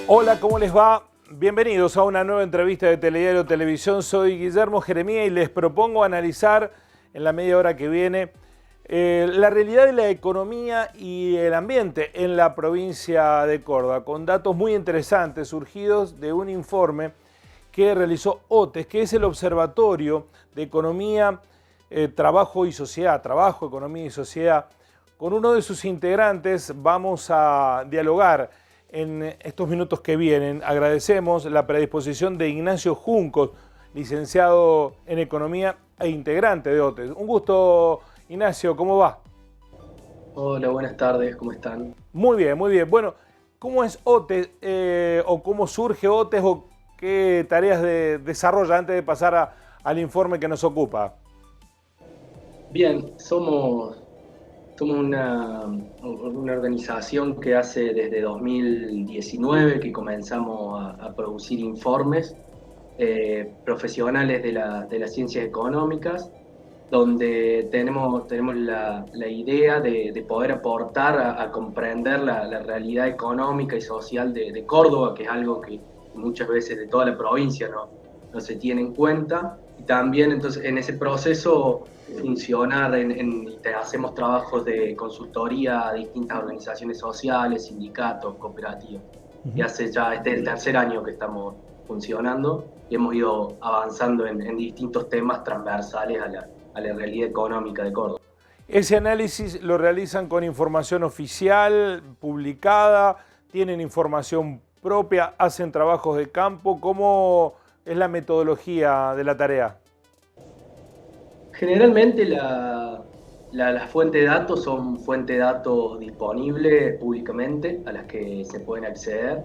Hola, ¿cómo les va? Bienvenidos a una nueva entrevista de Telediario Televisión. Soy Guillermo Jeremía y les propongo analizar en la media hora que viene la realidad de la economía y el ambiente en la provincia de Córdoba, con datos muy interesantes surgidos de un informe que realizó OTES, que es el Observatorio de Economía, Trabajo y Sociedad, Trabajo, Economía y Sociedad. Con uno de sus integrantes vamos a dialogar en estos minutos que vienen. Agradecemos la predisposición de Ignacio Juncos, licenciado en Economía e integrante de OTES. Un gusto, Ignacio, ¿cómo va? Hola, buenas tardes, ¿cómo están? Muy bien, muy bien. Bueno, ¿cómo es OTES o cómo surge OTES o qué tareas desarrolla antes de pasar al informe que nos ocupa? Bien, somos una organización que hace desde 2019 que comenzamos a producir informes profesionales de las ciencias económicas, donde tenemos la idea de poder aportar a comprender la realidad económica y social de Córdoba, que es algo que muchas veces de toda la provincia no se tiene en cuenta. Y también entonces en ese proceso funcionar, hacemos trabajos de consultoría a distintas organizaciones sociales, sindicatos, cooperativas. Y hace ya, este es el tercer año que estamos funcionando y hemos ido avanzando en distintos temas transversales a la realidad económica de Córdoba. Ese análisis lo realizan con información oficial, publicada, tienen información propia, hacen trabajos de campo. ¿Cómo es la metodología de la tarea? Generalmente las fuentes de datos son fuentes de datos disponibles públicamente a las que se pueden acceder.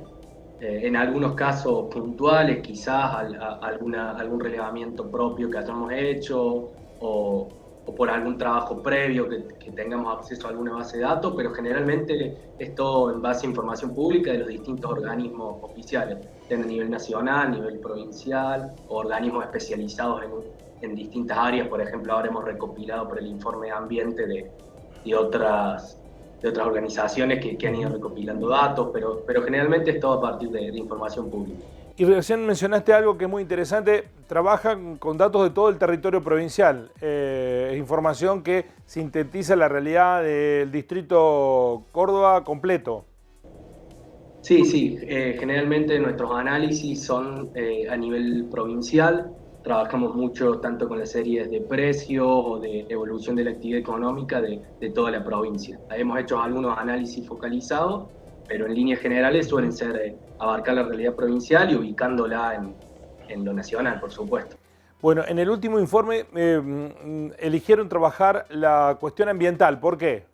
En algunos casos puntuales, quizás algún relevamiento propio que hayamos hecho o por algún trabajo previo que tengamos acceso a alguna base de datos, pero generalmente es todo en base a información pública de los distintos organismos oficiales, sean a nivel nacional, a nivel provincial, o organismos especializados en distintas áreas. Por ejemplo, ahora hemos recopilado por el informe de ambiente de otras organizaciones que han ido recopilando datos, pero generalmente es todo a partir de información pública. Y recién mencionaste algo que es muy interesante, trabajan con datos de todo el territorio provincial, es información que sintetiza la realidad del distrito Córdoba completo. Sí, sí, generalmente nuestros análisis son a nivel provincial. Trabajamos mucho tanto con las series de precios o de evolución de la actividad económica de toda la provincia. Hemos hecho algunos análisis focalizados, pero en líneas generales suelen ser abarcar la realidad provincial y ubicándola en lo nacional, por supuesto. Bueno, en el último informe eligieron trabajar la cuestión ambiental. ¿Por qué?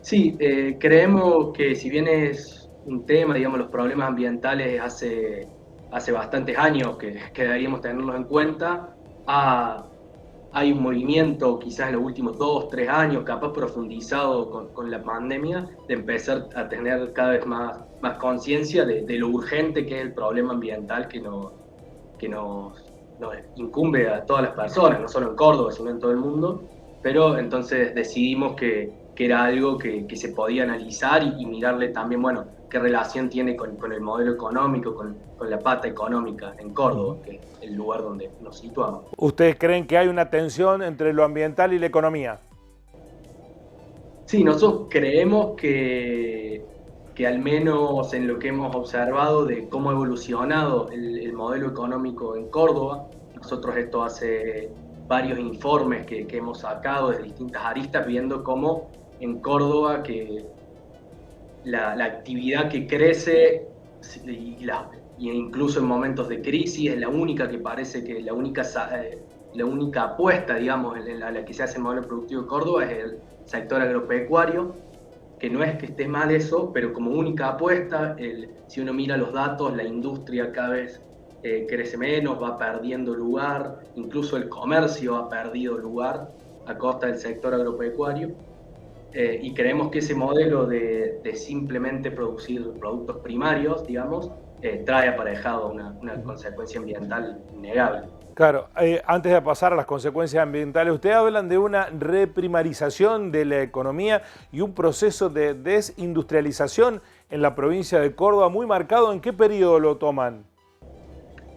Sí, creemos que si bien es un tema, digamos, los problemas ambientales hace bastantes años que deberíamos tenerlos en cuenta, hay un movimiento quizás en los últimos 2, 3 años, capaz profundizado con la pandemia, de empezar a tener cada vez más conciencia de lo urgente que es el problema ambiental que nos incumbe a todas las personas, no solo en Córdoba, sino en todo el mundo. Pero entonces decidimos que era algo que se podía analizar y mirarle también, bueno, qué relación tiene con el modelo económico, con la pata económica en Córdoba, que es el lugar donde nos situamos. ¿Ustedes creen que hay una tensión entre lo ambiental y la economía? Sí, nosotros creemos que al menos en lo que hemos observado de cómo ha evolucionado el modelo económico en Córdoba, nosotros esto hace varios informes que hemos sacado de distintas aristas, viendo cómo en Córdoba que la actividad que crece y incluso en momentos de crisis es la única que parece que la única apuesta, digamos, en la que se hace el modelo productivo de Córdoba es el sector agropecuario, que no es que esté mal eso, pero como única apuesta, si uno mira los datos, la industria cada vez crece menos, va perdiendo lugar, incluso el comercio ha perdido lugar a costa del sector agropecuario. Y creemos que ese modelo de simplemente producir productos primarios, digamos, trae aparejado una consecuencia ambiental innegable. Claro, antes de pasar a las consecuencias ambientales, ustedes hablan de una reprimarización de la economía y un proceso de desindustrialización en la provincia de Córdoba muy marcado. ¿En qué periodo lo toman?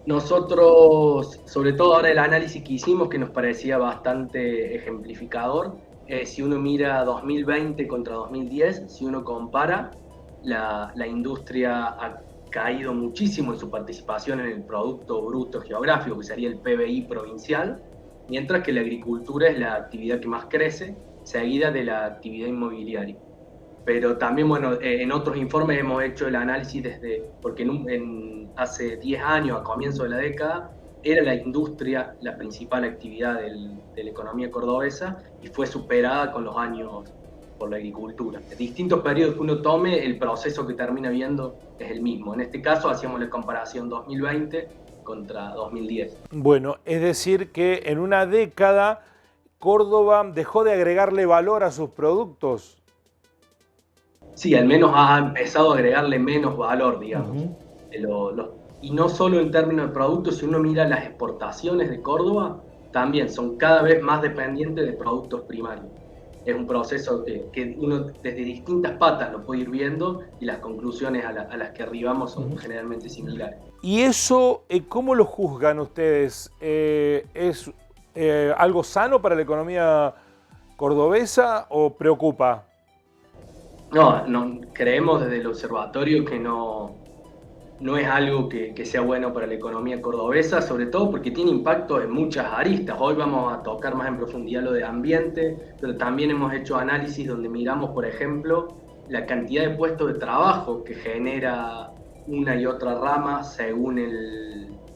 Nosotros, sobre todo ahora el análisis que hicimos, que nos parecía bastante ejemplificador, si uno mira 2020 contra 2010, si uno compara, la industria ha caído muchísimo en su participación en el Producto Bruto Geográfico, que sería el PBI provincial, mientras que la agricultura es la actividad que más crece, seguida de la actividad inmobiliaria. Pero también, bueno, en otros informes hemos hecho el análisis porque hace 10 años, a comienzo de la década, era la industria la principal actividad de la economía cordobesa y fue superada con los años por la agricultura. En distintos periodos que uno tome, el proceso que termina viendo es el mismo. En este caso, hacíamos la comparación 2020 contra 2010. Bueno, es decir que en una década Córdoba dejó de agregarle valor a sus productos. Sí, al menos ha empezado a agregarle menos valor, digamos. Y no solo en términos de productos, si uno mira las exportaciones de Córdoba, también son cada vez más dependientes de productos primarios. Es un proceso que uno desde distintas patas lo puede ir viendo y las conclusiones a las que arribamos son generalmente similares. ¿Y eso cómo lo juzgan ustedes? ¿Es algo sano para la economía cordobesa o preocupa? No, creemos desde el observatorio que no es algo que sea bueno para la economía cordobesa, sobre todo porque tiene impacto en muchas aristas. Hoy vamos a tocar más en profundidad lo de ambiente, pero también hemos hecho análisis donde miramos, por ejemplo, la cantidad de puestos de trabajo que genera una y otra rama según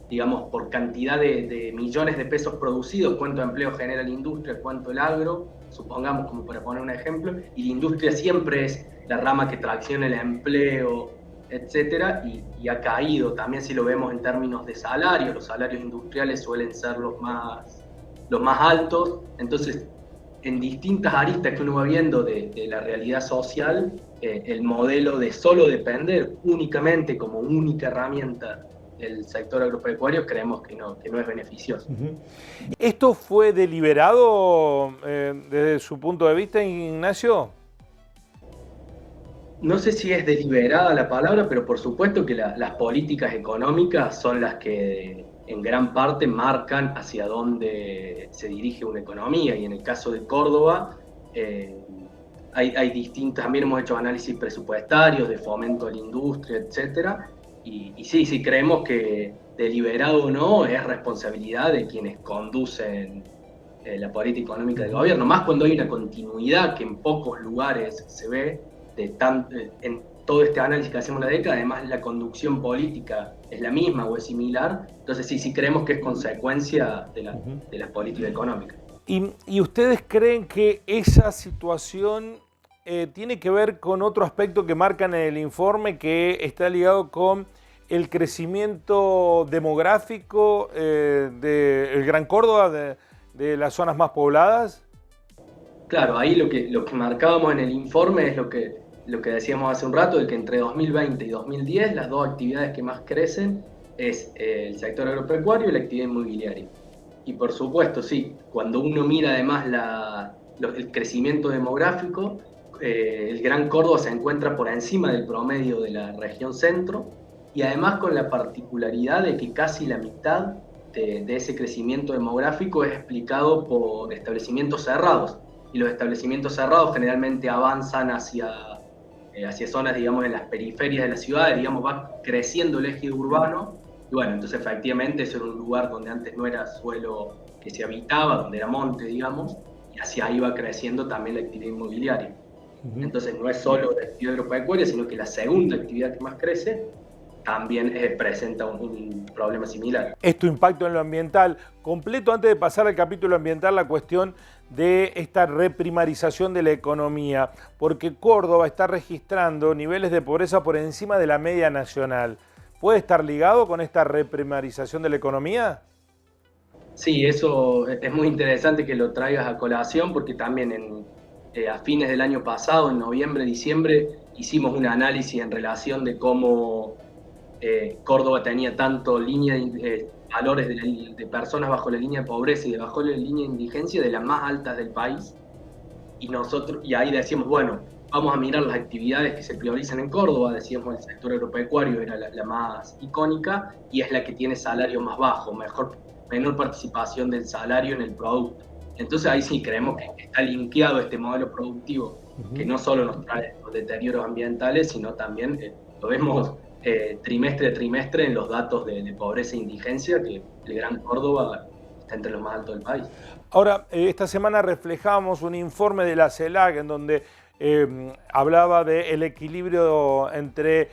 digamos, por cantidad de millones de pesos producidos, cuánto empleo genera la industria, cuánto el agro, supongamos, como para poner un ejemplo, y la industria siempre es la rama que tracciona el empleo, etcétera, y ha caído. También si lo vemos en términos de salarios, los salarios industriales suelen ser los más altos. Entonces, en distintas aristas que uno va viendo de la realidad social, el modelo de solo depender únicamente como única herramienta del sector agropecuario creemos que no es beneficioso. ¿Esto fue deliberado desde su punto de vista, Ignacio? No sé si es deliberada la palabra, pero por supuesto que las políticas económicas son las que en gran parte marcan hacia dónde se dirige una economía. Y en el caso de Córdoba, hay distintos, también hemos hecho análisis presupuestarios de fomento a la industria, etcétera. Y sí, creemos que deliberado o no es responsabilidad de quienes conducen la política económica del gobierno, más cuando hay una continuidad que en pocos lugares se ve en todo este análisis que hacemos en la década. Además la conducción política es la misma o es similar, entonces sí creemos que es consecuencia de las políticas económicas. ¿Y ustedes creen que esa situación tiene que ver con otro aspecto que marcan en el informe, que está ligado con el crecimiento demográfico del Gran Córdoba, de las zonas más pobladas? Claro, ahí lo que marcábamos en el informe es lo que decíamos hace un rato, de que entre 2020 y 2010 las dos actividades que más crecen es el sector agropecuario y la actividad inmobiliaria. Y por supuesto, sí, cuando uno mira además el crecimiento demográfico, el Gran Córdoba se encuentra por encima del promedio de la región centro, y además con la particularidad de que casi la mitad de ese crecimiento demográfico es explicado por establecimientos cerrados. Y los establecimientos cerrados generalmente avanzan hacia zonas, digamos, en las periferias de la ciudad, digamos, va creciendo el eje urbano. Y bueno, entonces efectivamente eso era un lugar donde antes no era suelo que se habitaba, donde era monte, digamos, y hacia ahí va creciendo también la actividad inmobiliaria. Entonces no es solo la actividad agropecuaria, sino que la segunda actividad que más crece también presenta un problema similar. Es tu impacto en lo ambiental. Completo, antes de pasar al capítulo ambiental, la cuestión de esta reprimarización de la economía, porque Córdoba está registrando niveles de pobreza por encima de la media nacional. ¿Puede estar ligado con esta reprimarización de la economía? Sí, eso es muy interesante que lo traigas a colación, porque también a fines del año pasado, en noviembre, diciembre, hicimos un análisis en relación de cómo Córdoba tenía tanto valores de personas bajo la línea de pobreza y de bajo la línea de indigencia de las más altas del país. Y ahí decíamos, bueno, vamos a mirar las actividades que se priorizan en Córdoba. Decíamos, el sector agropecuario era la más icónica y es la que tiene salario más bajo, menor participación del salario en el producto. Entonces ahí sí creemos que está linkeado este modelo productivo, que no solo nos trae los deterioros ambientales, sino también lo vemos trimestre a trimestre en los datos de pobreza e indigencia, que el Gran Córdoba está entre los más altos del país. Ahora, esta semana reflejamos un informe de la CELAC en donde hablaba del equilibrio entre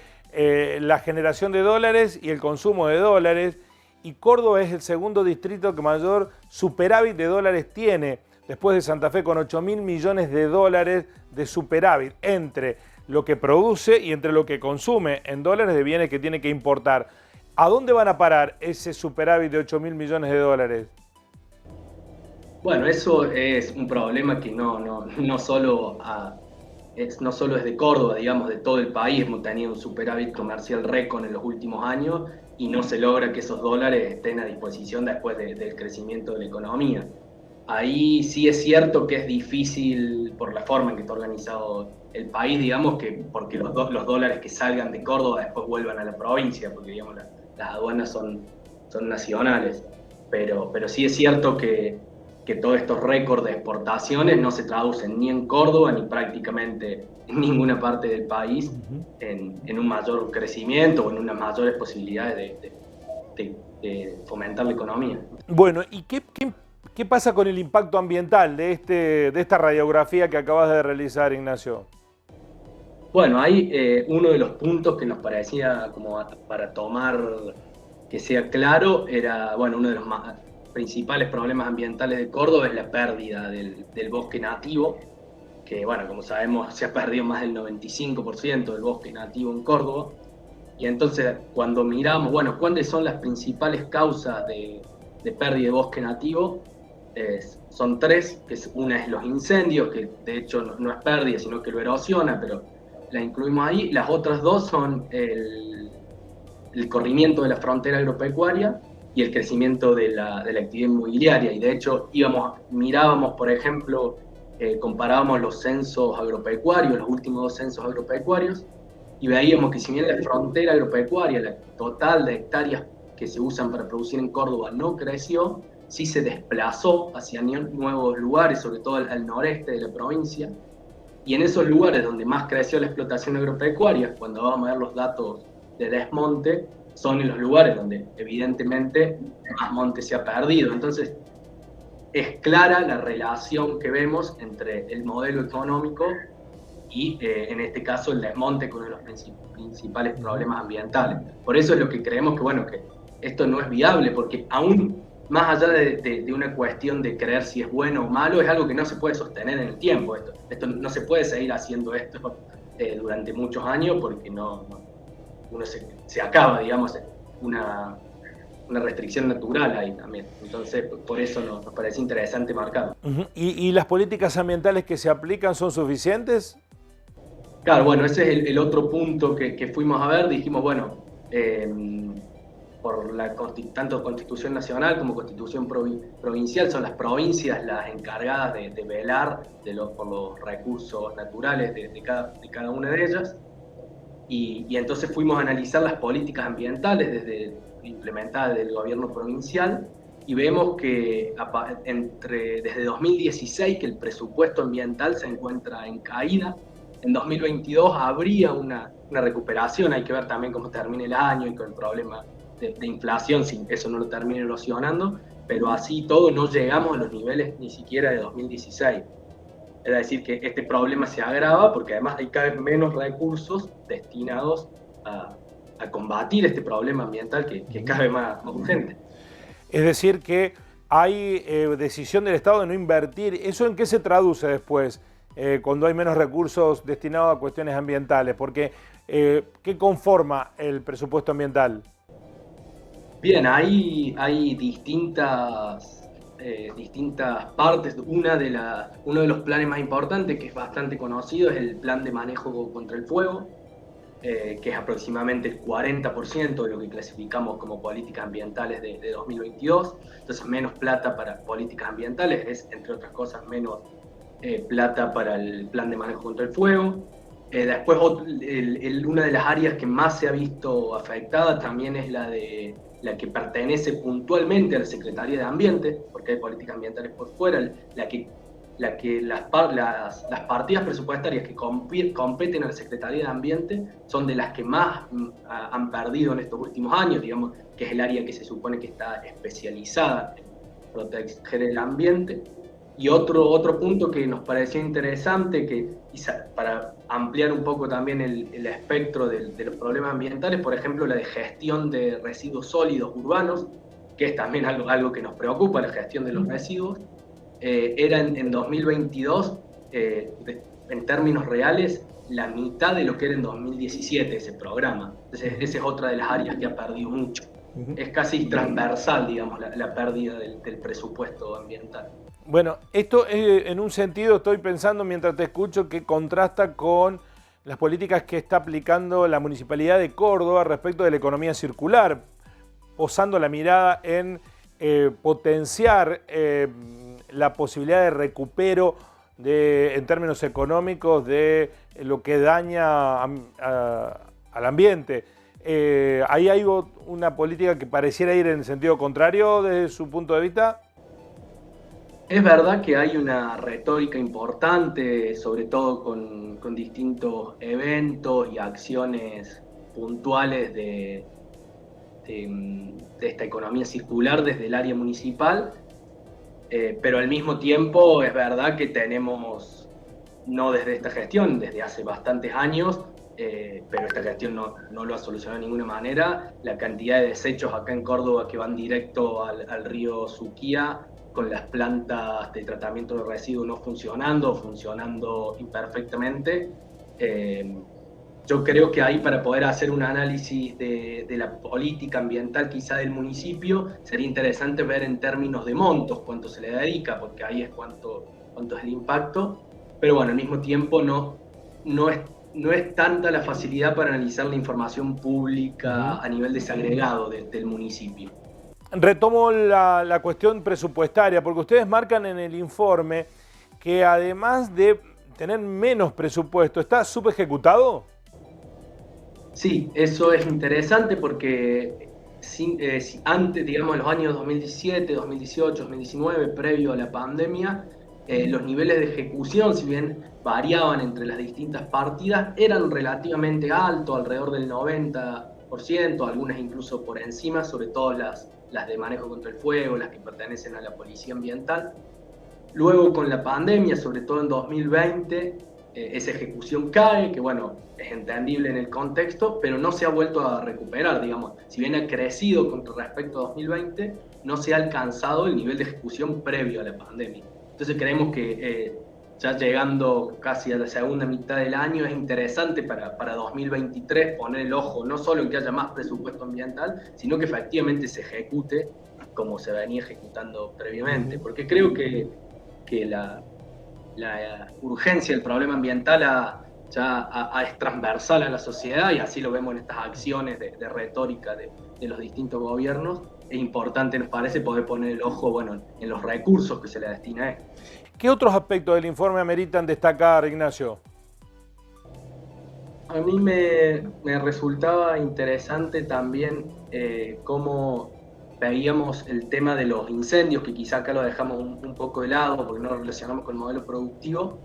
la generación de dólares y el consumo de dólares, y Córdoba es el segundo distrito que mayor superávit de dólares tiene, después de Santa Fe, con 8.000 millones de dólares de superávit entre lo que produce y entre lo que consume en dólares de bienes que tiene que importar. ¿A dónde van a parar ese superávit de 8.000 millones de dólares? Bueno, eso es un problema que no solo es de Córdoba, digamos, de todo el país. Hemos tenido un superávit comercial récord en los últimos años y no se logra que esos dólares estén a disposición después del crecimiento de la economía. Ahí sí es cierto que es difícil por la forma en que está organizado el país, digamos, que porque los dólares que salgan de Córdoba después vuelvan a la provincia, porque digamos, las aduanas son nacionales. Pero sí es cierto que todos estos récords de exportaciones no se traducen ni en Córdoba ni prácticamente en ninguna parte del país en un mayor crecimiento o en unas mayores posibilidades de fomentar la economía. Bueno, ¿y qué pasa con el impacto ambiental de esta radiografía que acabas de realizar, Ignacio? Bueno, hay uno de los puntos que nos parecía como para tomar que sea claro, era, bueno, uno de los principales problemas ambientales de Córdoba es la pérdida del bosque nativo, que, bueno, como sabemos, se ha perdido más del 95% del bosque nativo en Córdoba. Y entonces, cuando miramos, bueno, ¿cuáles son las principales causas de pérdida de bosque nativo? Son tres, una es los incendios, que de hecho no es pérdida, sino que lo erosiona, pero la incluimos ahí. Las otras dos son el corrimiento de la frontera agropecuaria y el crecimiento de la actividad inmobiliaria. Y de hecho mirábamos, por ejemplo, comparábamos los censos agropecuarios, los últimos dos censos agropecuarios, y veíamos que si bien la frontera agropecuaria, la total de hectáreas que se usan para producir en Córdoba no creció, sí se desplazó hacia nuevos lugares, sobre todo al noreste de la provincia. Y en esos lugares donde más creció la explotación agropecuaria, cuando vamos a ver los datos de desmonte, son en los lugares donde evidentemente más monte se ha perdido. Entonces, es clara la relación que vemos entre el modelo económico y, en este caso, el desmonte con uno de los principales problemas ambientales. Por eso es lo que creemos que, bueno, que esto no es viable, porque aún más allá de una cuestión de creer si es bueno o malo, es algo que no se puede sostener en el tiempo. Esto no se puede seguir haciendo esto durante muchos años, porque uno se acaba, digamos, una restricción natural ahí también. Entonces, por eso nos parece interesante marcarlo. ¿Y las políticas ambientales que se aplican son suficientes? Claro, bueno, ese es el otro punto que fuimos a ver. Dijimos, bueno, por tanto Constitución Nacional como Constitución Provincial, son las provincias las encargadas de velar por los recursos naturales de cada una de ellas. Y entonces fuimos a analizar las políticas ambientales implementadas desde el gobierno provincial, y vemos que desde 2016 que el presupuesto ambiental se encuentra en caída. En 2022 habría una recuperación, hay que ver también cómo termina el año y con el problema de inflación, si eso no lo termina erosionando, pero así todo no llegamos a los niveles ni siquiera de 2016. Es decir, que este problema se agrava porque además hay cada vez menos recursos destinados a combatir este problema ambiental que es cada vez más urgente. Es decir, que hay decisión del Estado de no invertir. ¿Eso en qué se traduce después cuando hay menos recursos destinados a cuestiones ambientales? Porque, ¿qué conforma el presupuesto ambiental? Bien, hay distintas partes. Uno de los planes más importantes, que es bastante conocido, es el Plan de Manejo contra el Fuego, que es aproximadamente el 40% de lo que clasificamos como políticas ambientales de 2022. Entonces, menos plata para políticas ambientales es, entre otras cosas, menos plata para el plan de manejo contra el fuego. Después, una de las áreas que más se ha visto afectada también es la que pertenece puntualmente a la Secretaría de Ambiente, porque hay políticas ambientales por fuera, las partidas presupuestarias que competen a la Secretaría de Ambiente son de las que más han perdido en estos últimos años, digamos, que es el área que se supone que está especializada en proteger el ambiente. Y otro punto que nos pareció interesante, para ampliar un poco también el espectro de los problemas ambientales, por ejemplo, la de gestión de residuos sólidos urbanos, que es también algo que nos preocupa, la gestión de los residuos. Era en 2022, en términos reales, la mitad de lo que era en 2017 ese programa. Entonces, esa es otra de las áreas que ha perdido mucho. Es casi transversal, digamos, la pérdida del presupuesto ambiental. Bueno, esto en un sentido estoy pensando mientras te escucho que contrasta con las políticas que está aplicando la Municipalidad de Córdoba respecto de la economía circular, posando la mirada en potenciar la posibilidad de recupero en términos económicos de lo que daña al ambiente. ¿Ahí hay una política que pareciera ir en el sentido contrario desde su punto de vista? Es verdad que hay una retórica importante, sobre todo con distintos eventos y acciones puntuales de esta economía circular desde el área municipal, pero al mismo tiempo es verdad que tenemos, no desde esta gestión, desde hace bastantes años, pero esta gestión no lo ha solucionado de ninguna manera, la cantidad de desechos acá en Córdoba que van directo al río Suquía, con las plantas de tratamiento de residuos no funcionando imperfectamente. Yo creo que ahí, para poder hacer un análisis de la política ambiental quizá del municipio, sería interesante ver en términos de montos cuánto se le dedica, porque ahí es cuánto es el impacto, pero bueno, al mismo tiempo no es tanta la facilidad para analizar la información pública a nivel desagregado del municipio. Retomo la cuestión presupuestaria, porque ustedes marcan en el informe que además de tener menos presupuesto, ¿está subejecutado? Sí, eso es interesante porque antes, digamos, en los años 2017, 2018, 2019, previo a la pandemia, los niveles de ejecución, si bien variaban entre las distintas partidas, eran relativamente altos, alrededor del 90%, algunas incluso por encima, sobre todo las de manejo contra el fuego, las que pertenecen a la policía ambiental. Luego, con la pandemia, sobre todo en 2020, esa ejecución cae, que bueno, es entendible en el contexto, pero no se ha vuelto a recuperar, digamos. Si bien ha crecido con respecto a 2020, no se ha alcanzado el nivel de ejecución previo a la pandemia. Entonces creemos que ya llegando casi a la segunda mitad del año, es interesante para 2023 poner el ojo no solo en que haya más presupuesto ambiental, sino que efectivamente se ejecute como se venía ejecutando previamente, porque creo que la urgencia del problema ambiental es transversal a la sociedad, y así lo vemos en estas acciones de retórica de los distintos gobiernos. Es importante, nos parece, poder poner el ojo, bueno, en los recursos que se le destina a esto. ¿Qué otros aspectos del informe ameritan destacar, Ignacio? A mí me resultaba interesante también cómo veíamos el tema de los incendios, que quizá acá lo dejamos un poco de lado porque no lo relacionamos con el modelo productivo,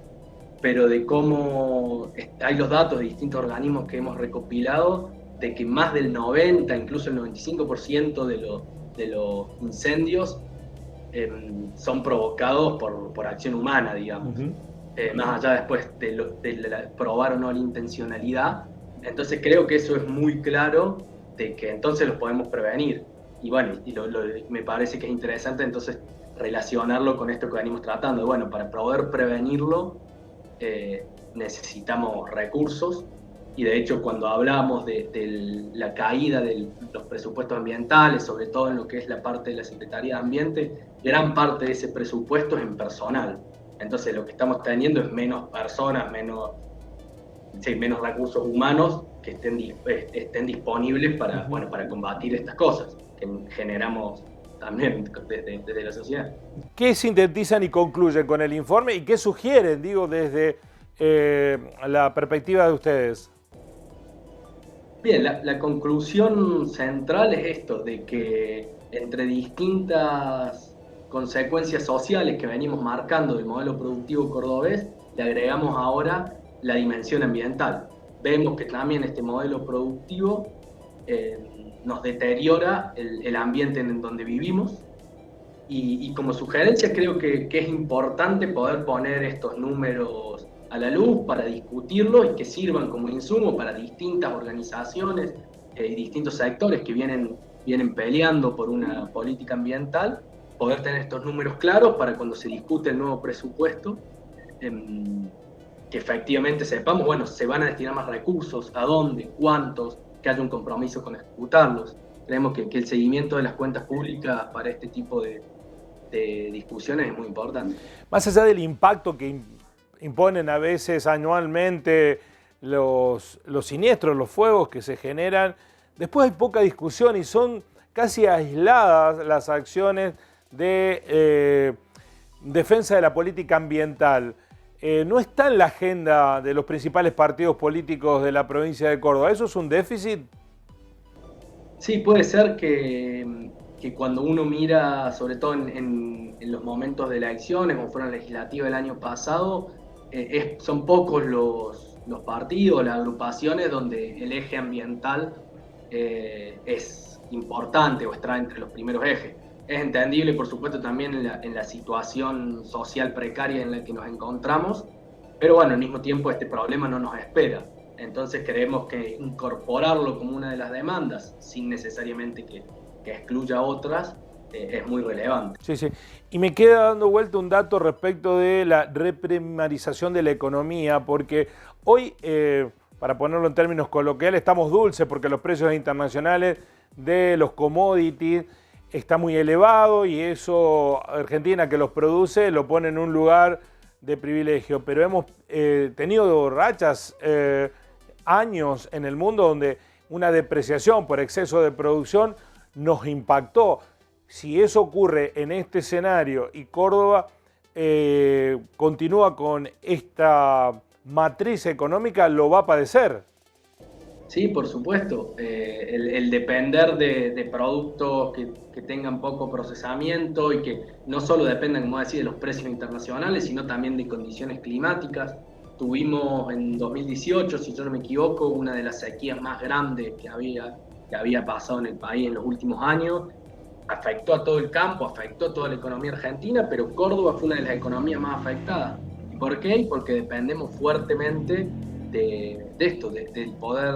pero de cómo hay los datos de distintos organismos que hemos recopilado, de que más del 90, incluso el 95% de los incendios son provocados por acción humana, digamos. Más allá después de probar o no la intencionalidad. Entonces creo que eso es muy claro, de que entonces los podemos prevenir. Y bueno, me parece que es interesante entonces relacionarlo con esto que venimos tratando. Bueno, para poder prevenirlo necesitamos recursos, y de hecho cuando hablamos de la caída de los presupuestos ambientales, sobre todo en lo que es la parte de la Secretaría de Ambiente, gran parte de ese presupuesto es en personal. Entonces lo que estamos teniendo es menos personas, sí, menos recursos humanos que estén disponibles para, bueno, para combatir estas cosas que generamos también desde la sociedad. ¿Qué sintetizan y concluyen con el informe y qué sugieren, digo, desde la perspectiva de ustedes? Bien, la conclusión central es esto, de que entre distintas consecuencias sociales que venimos marcando del modelo productivo cordobés, le agregamos ahora la dimensión ambiental. Vemos que también este modelo productivo nos deteriora el ambiente en donde vivimos y como sugerencia creo que es importante poder poner estos números a la luz para discutirlo y que sirvan como insumo para distintas organizaciones y distintos sectores que vienen peleando por una política ambiental, poder tener estos números claros para cuando se discute el nuevo presupuesto, que efectivamente sepamos, bueno, se van a destinar más recursos, a dónde, cuántos, que haya un compromiso con ejecutarlos. Creemos que el seguimiento de las cuentas públicas para este tipo de discusiones es muy importante. Más allá del impacto que imponen a veces anualmente los siniestros, los fuegos que se generan, después hay poca discusión y son casi aisladas las acciones de defensa de la política ambiental. No está en la agenda de los principales partidos políticos de la provincia de Córdoba. ¿Eso es un déficit? Sí, puede ser que cuando uno mira, sobre todo en los momentos de elecciones, como fueron legislativas el año pasado, son pocos los partidos, las agrupaciones donde el eje ambiental es importante o está entre los primeros ejes. Es entendible, por supuesto, también en la situación social precaria en la que nos encontramos, pero bueno, al mismo tiempo este problema no nos espera. Entonces creemos que incorporarlo como una de las demandas, sin necesariamente que excluya otras, es muy relevante. Sí, sí. Y me queda dando vuelta un dato respecto de la reprimarización de la economía, porque hoy, para ponerlo en términos coloquiales, estamos dulces porque los precios internacionales de los commodities están muy elevados y eso Argentina, que los produce, lo pone en un lugar de privilegio. Pero hemos tenido rachas, años en el mundo donde una depreciación por exceso de producción nos impactó. Si eso ocurre en este escenario y Córdoba continúa con esta matriz económica, lo va a padecer. Sí, por supuesto. El depender de productos que tengan poco procesamiento y que no solo dependan, como decía, de los precios internacionales, sino también de condiciones climáticas. Tuvimos en 2018, si yo no me equivoco, una de las sequías más grandes que había pasado en el país en los últimos años. Afectó a todo el campo, afectó a toda la economía argentina, pero Córdoba fue una de las economías más afectadas. ¿Y por qué? Porque dependemos fuertemente de esto, del poder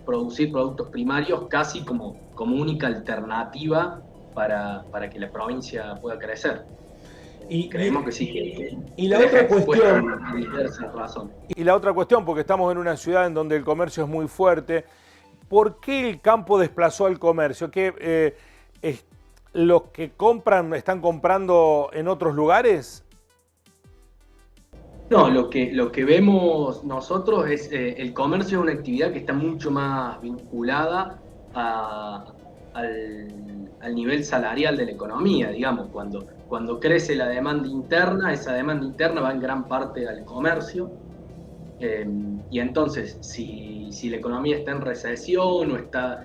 producir productos primarios casi como única alternativa para que la provincia pueda crecer. Y creemos que sí. Y la otra cuestión, razón. Y la otra cuestión, porque estamos en una ciudad en donde el comercio es muy fuerte, ¿por qué el campo desplazó al comercio? ¿Que los que compran están comprando en otros lugares? No, lo que vemos nosotros es el comercio es una actividad que está mucho más vinculada al nivel salarial de la economía, digamos, cuando crece la demanda interna, esa demanda interna va en gran parte al comercio, y entonces si la economía está en recesión o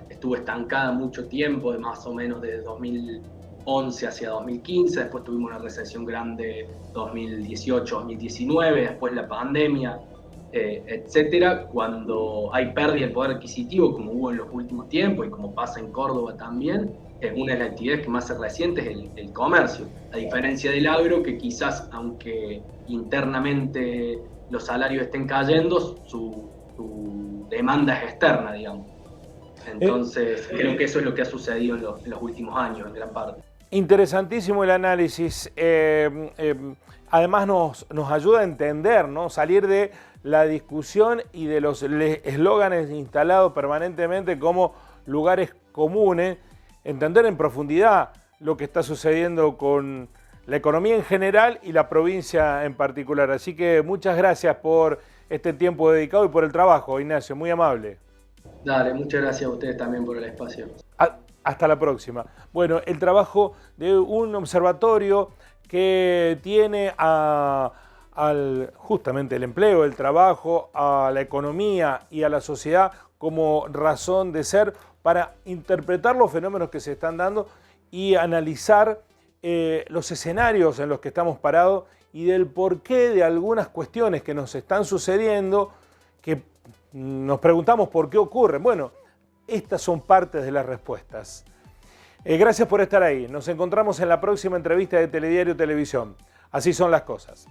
estuvo estancada mucho tiempo, de más o menos desde 2011 hacia 2015, después tuvimos una recesión grande 2018-2019, después la pandemia, etcétera. Cuando hay pérdida del poder adquisitivo, como hubo en los últimos tiempos y como pasa en Córdoba también, una de las actividades que más se resiente es el comercio, a diferencia del agro, que quizás, aunque internamente los salarios estén cayendo, su demanda es externa, digamos. Entonces, creo que eso es lo que ha sucedido en los últimos años, en gran parte. Interesantísimo el análisis. Además nos ayuda a entender, ¿no? Salir de la discusión y de los eslóganes instalados permanentemente como lugares comunes, entender en profundidad lo que está sucediendo con la economía en general y la provincia en particular. Así que muchas gracias por este tiempo dedicado y por el trabajo, Ignacio, muy amable. Dale, muchas gracias a ustedes también por el espacio. Hasta la próxima. Bueno, el trabajo de un observatorio que tiene justamente el empleo, el trabajo, a la economía y a la sociedad como razón de ser para interpretar los fenómenos que se están dando y analizar los escenarios en los que estamos parados y del porqué de algunas cuestiones que nos están sucediendo, que nos preguntamos por qué ocurren. Bueno, estas son partes de las respuestas. Gracias por estar ahí. Nos encontramos en la próxima entrevista de Telediario Televisión. Así son las cosas.